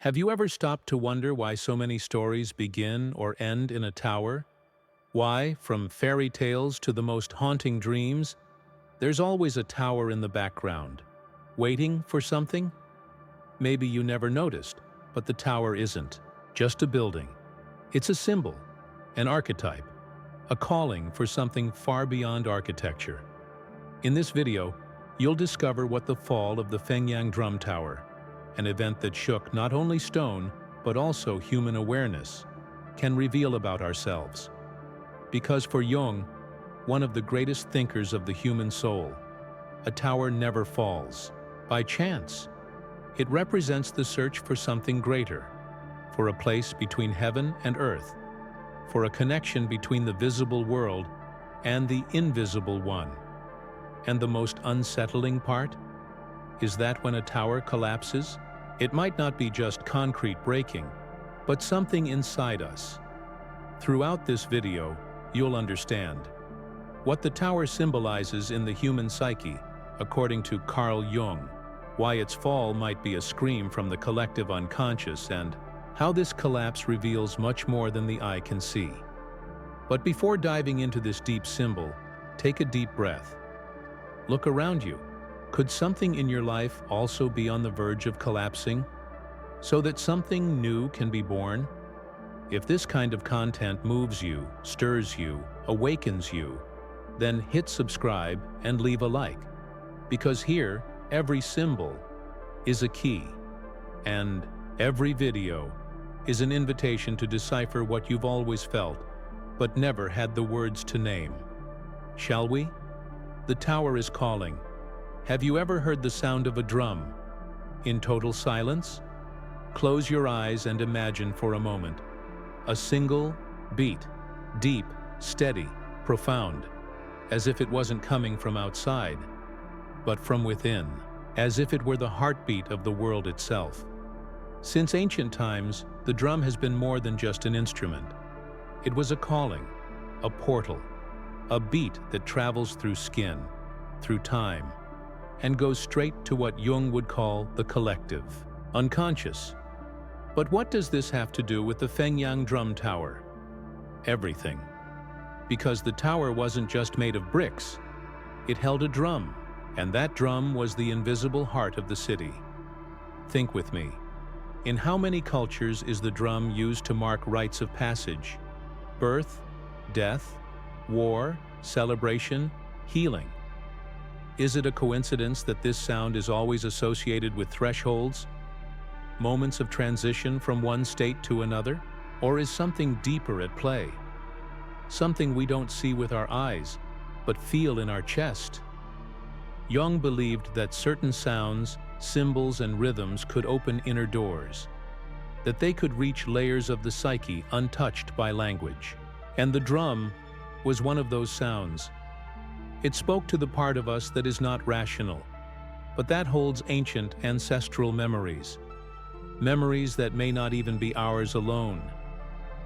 Have you ever stopped to wonder why so many stories begin or end in a tower? Why, from fairy tales to the most haunting dreams, there's always a tower in the background, waiting for something? Maybe you never noticed, but the tower isn't just a building. It's a symbol, an archetype, a calling for something far beyond architecture. In this video, you'll discover what the fall of the Fengyang Drum Tower, an event that shook not only stone, but also human awareness, can reveal about ourselves. Because for Jung, one of the greatest thinkers of the human soul, a tower never falls by chance. It represents the search for something greater, for a place between heaven and earth, for a connection between the visible world and the invisible one. And the most unsettling part is that when a tower collapses, it might not be just concrete breaking, but something inside us. Throughout this video, you'll understand what the tower symbolizes in the human psyche, according to Carl Jung, why its fall might be a scream from the collective unconscious, and how this collapse reveals much more than the eye can see. But before diving into this deep symbol, take a deep breath. Look around you. Could something in your life also be on the verge of collapsing, so that something new can be born? If this kind of content moves you, stirs you, awakens you, then hit subscribe and leave a like, because here, every symbol is a key, and every video is an invitation to decipher what you've always felt, but never had the words to name. Shall we? The tower is calling. Have you ever heard the sound of a drum in total silence? Close your eyes and imagine for a moment. A single beat, deep, steady, profound, as if it wasn't coming from outside, but from within, as if it were the heartbeat of the world itself. Since ancient times, the drum has been more than just an instrument. It was a calling, a portal, a beat that travels through skin, through time, and goes straight to what Jung would call the collective, unconscious. But what does this have to do with the Fengyang Drum Tower? Everything. Because the tower wasn't just made of bricks. It held a drum, and that drum was the invisible heart of the city. Think with me. In how many cultures is the drum used to mark rites of passage? Birth, death, war, celebration, healing. Is it a coincidence that this sound is always associated with thresholds, moments of transition from one state to another? Or is something deeper at play? Something we don't see with our eyes, but feel in our chest? Jung believed that certain sounds, symbols, and rhythms could open inner doors, that they could reach layers of the psyche untouched by language. And the drum was one of those sounds. It spoke to the part of us that is not rational, but that holds ancient ancestral memories. Memories that may not even be ours alone.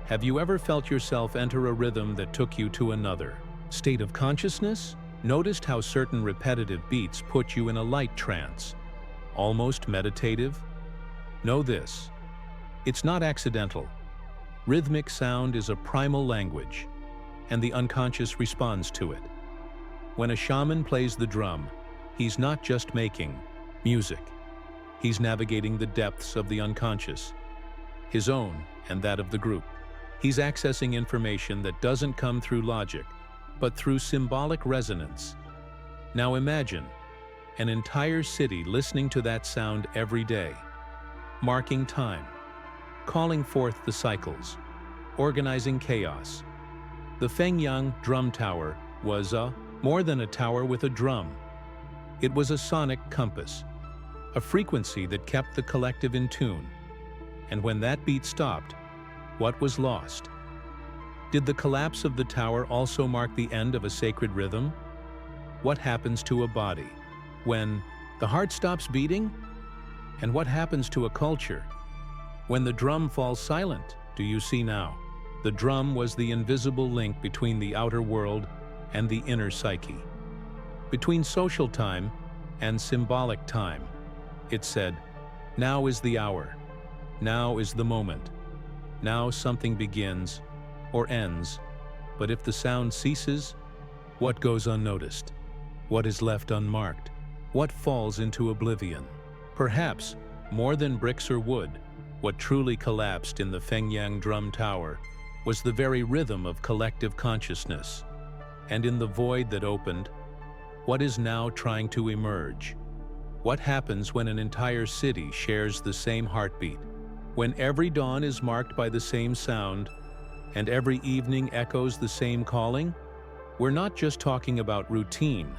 Have you ever felt yourself enter a rhythm that took you to another state of consciousness? Noticed how certain repetitive beats put you in a light trance, almost meditative? Know this, it's not accidental. Rhythmic sound is a primal language, and the unconscious responds to it. When a shaman plays the drum, he's not just making music. He's navigating the depths of the unconscious, his own and that of the group. He's accessing information that doesn't come through logic, but through symbolic resonance. Now imagine an entire city listening to that sound every day, marking time, calling forth the cycles, organizing chaos. The Fengyang Drum Tower was more than a tower with a drum. It was a sonic compass, a frequency that kept the collective in tune. And when that beat stopped, what was lost? Did the collapse of the tower also mark the end of a sacred rhythm? What happens to a body when the heart stops beating? And what happens to a culture when the drum falls silent? Do you see now? The drum was the invisible link between the outer world and the inner psyche, between social time and symbolic time. It said, "Now is the hour." Now is the moment. Now something begins or ends, but if the sound ceases, what goes unnoticed? What is left unmarked? What falls into oblivion? Perhaps, more than bricks or wood, what truly collapsed in the Fengyang Tower was the very rhythm of collective consciousness. And in the void that opened, what is now trying to emerge? What happens when an entire city shares the same heartbeat? When every dawn is marked by the same sound, and every evening echoes the same calling? We're not just talking about routine.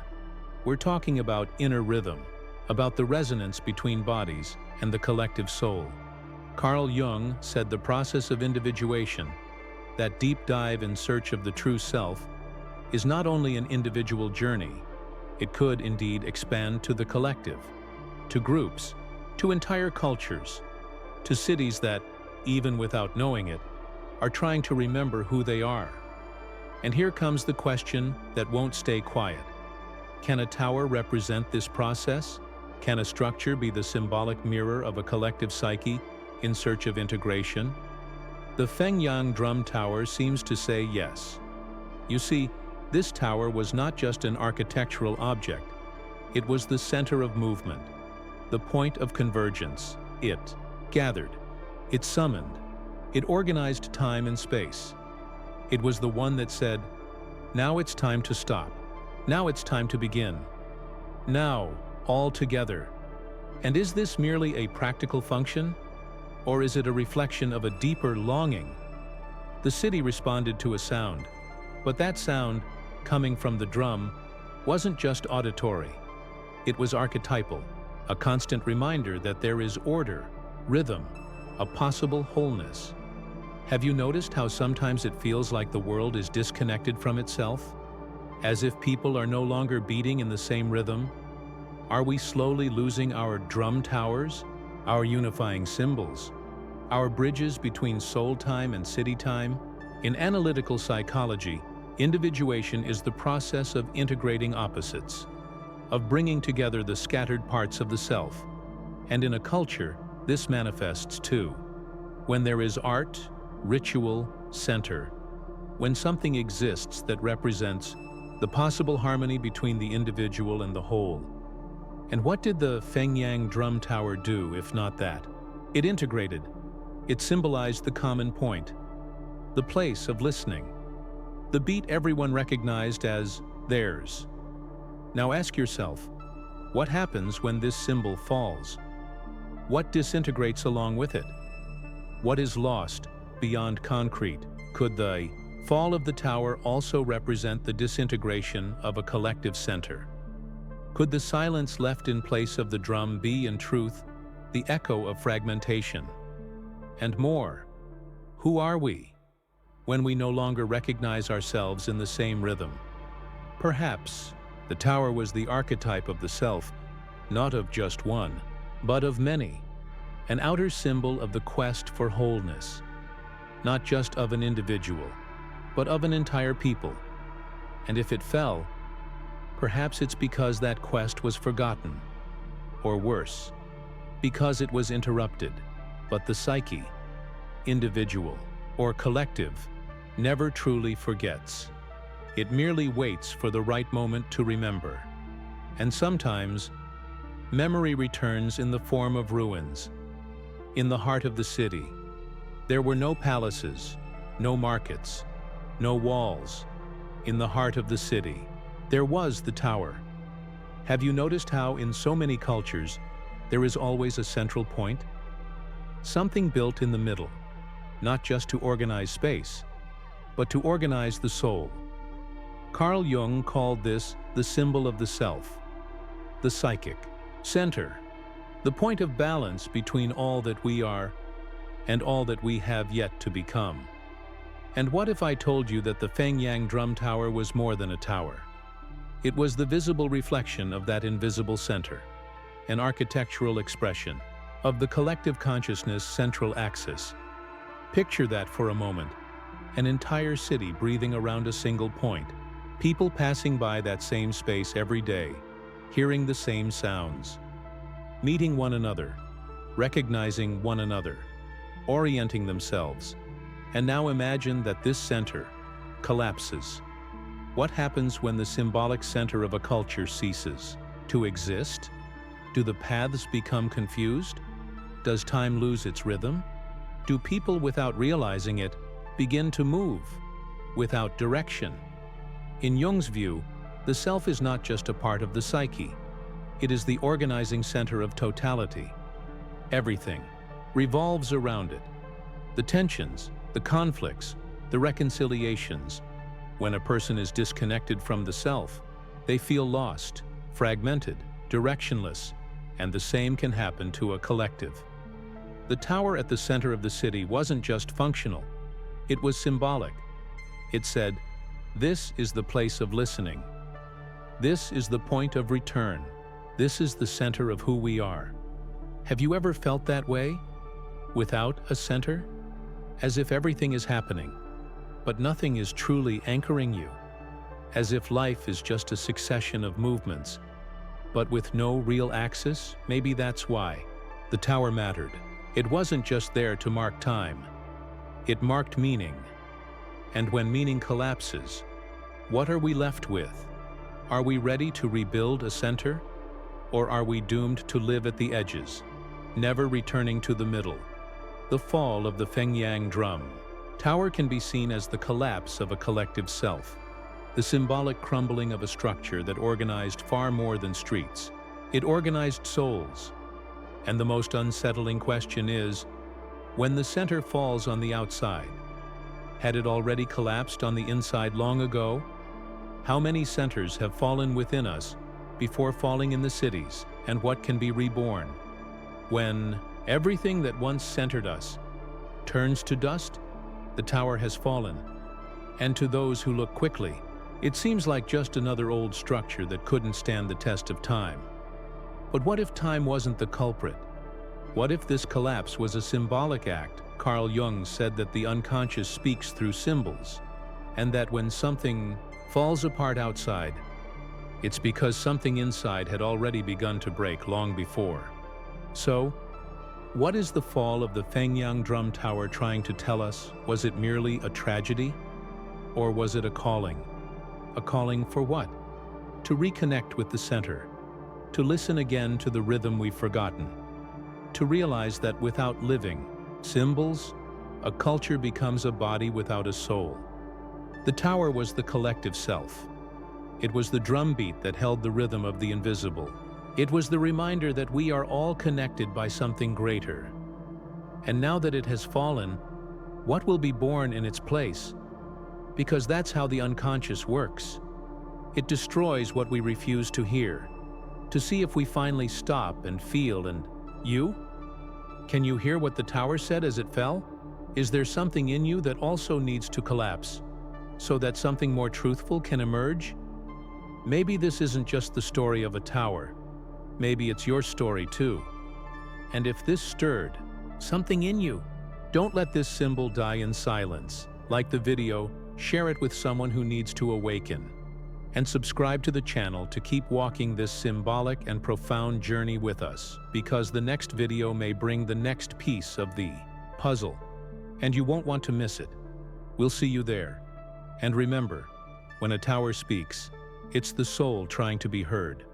We're talking about inner rhythm, about the resonance between bodies and the collective soul. Carl Jung said the process of individuation, that deep dive in search of the true self, is not only an individual journey, it could indeed expand to the collective, to groups, to entire cultures, to cities that, even without knowing it, are trying to remember who they are. And here comes the question that won't stay quiet. Can a tower represent this process? Can a structure be the symbolic mirror of a collective psyche in search of integration? The Fengyang Tower seems to say yes. You see, this tower was not just an architectural object. It was the center of movement, the point of convergence. It gathered, it summoned, it organized time and space. It was the one that said, now it's time to stop. Now it's time to begin. Now, all together. And is this merely a practical function? Or is it a reflection of a deeper longing? The city responded to a sound, but that sound, coming from the drum, wasn't just auditory. It was archetypal, a constant reminder that there is order, rhythm, a possible wholeness. Have you noticed how sometimes it feels like the world is disconnected from itself? As if people are no longer beating in the same rhythm? Are we slowly losing our drum towers, our unifying symbols, our bridges between soul time and city time? In analytical psychology, individuation is the process of integrating opposites, of bringing together the scattered parts of the self. And in a culture, this manifests too. When there is art, ritual, center, when something exists that represents the possible harmony between the individual and the whole. And what did the Fengyang Tower do, if not that? It integrated. It symbolized the common point, the place of listening, the beat everyone recognized as theirs. Now ask yourself, what happens when this symbol falls? What disintegrates along with it? What is lost beyond concrete? Could the fall of the tower also represent the disintegration of a collective center? Could the silence left in place of the drum be, in truth, the echo of fragmentation? And more, who are we when we no longer recognize ourselves in the same rhythm? Perhaps the tower was the archetype of the self, not of just one, but of many, an outer symbol of the quest for wholeness, not just of an individual, but of an entire people. And if it fell, perhaps it's because that quest was forgotten, or worse, because it was interrupted. But the psyche, individual or collective, never truly forgets. It merely waits for the right moment to remember. And sometimes, memory returns in the form of ruins. In the heart of the city, there were no palaces, no markets, no walls. In the heart of the city, there was the tower. Have you noticed how in so many cultures, there is always a central point? Something built in the middle, not just to organize space, but to organize the soul. Carl Jung called this the symbol of the self, the psychic center, the point of balance between all that we are and all that we have yet to become. And what if I told you that the Fengyang Tower was more than a tower? It was the visible reflection of that invisible center, an architectural expression of the collective consciousness central axis. Picture that for a moment, an entire city breathing around a single point, people passing by that same space every day, hearing the same sounds, meeting one another, recognizing one another. orienting themselves. And now imagine that this center collapses. What happens when the symbolic center of a culture ceases to exist? Do the paths become confused? Does time lose its rhythm? Do people, without realizing it, begin to move without direction? In Jung's view, the self is not just a part of the psyche. It is the organizing center of totality. Everything revolves around it. The tensions, the conflicts, the reconciliations. When a person is disconnected from the self, they feel lost, fragmented, directionless, and the same can happen to a collective. The tower at the center of the city wasn't just functional, it was symbolic. It said, "This is the place of listening. This is the point of return. This is the center of who we are." Have you ever felt that way? Without a center? As if everything is happening, but nothing is truly anchoring you. As if life is just a succession of movements, but with no real axis. Maybe that's why the tower mattered. It wasn't just there to mark time. It marked meaning. And when meaning collapses, what are we left with? Are we ready to rebuild a center? Or are we doomed to live at the edges, never returning to the middle? The fall of the Fengyang Tower can be seen as the collapse of a collective self, the symbolic crumbling of a structure that organized far more than streets. It organized souls. And the most unsettling question is, when the center falls on the outside, had it already collapsed on the inside long ago? How many centers have fallen within us before falling in the cities, and what can be reborn? When everything that once centered us turns to dust, the tower has fallen. And to those who look quickly, it seems like just another old structure that couldn't stand the test of time. But what if time wasn't the culprit? What if this collapse was a symbolic act? Carl Jung said that the unconscious speaks through symbols, and that when something falls apart outside, it's because something inside had already begun to break long before. So, what is the fall of the Fengyang Tower trying to tell us? Was it merely a tragedy? Or was it a calling? A calling for what? To reconnect with the center, to listen again to the rhythm we've forgotten, to realize that without living symbols, a culture becomes a body without a soul. The tower was the collective self. It was the drumbeat that held the rhythm of the invisible. It was the reminder that we are all connected by something greater. And now that it has fallen, what will be born in its place? Because that's how the unconscious works. It destroys what we refuse to hear, to see if we finally stop and feel. And you? Can you hear what the tower said as it fell? Is there something in you that also needs to collapse, so that something more truthful can emerge? Maybe this isn't just the story of a tower. Maybe it's your story too. And if this stirred something in you, don't let this symbol die in silence. Like the video, share it with someone who needs to awaken. And subscribe to the channel to keep walking this symbolic and profound journey with us, because the next video may bring the next piece of the puzzle, and you won't want to miss it. We'll see you there. And remember, when a tower speaks, it's the soul trying to be heard.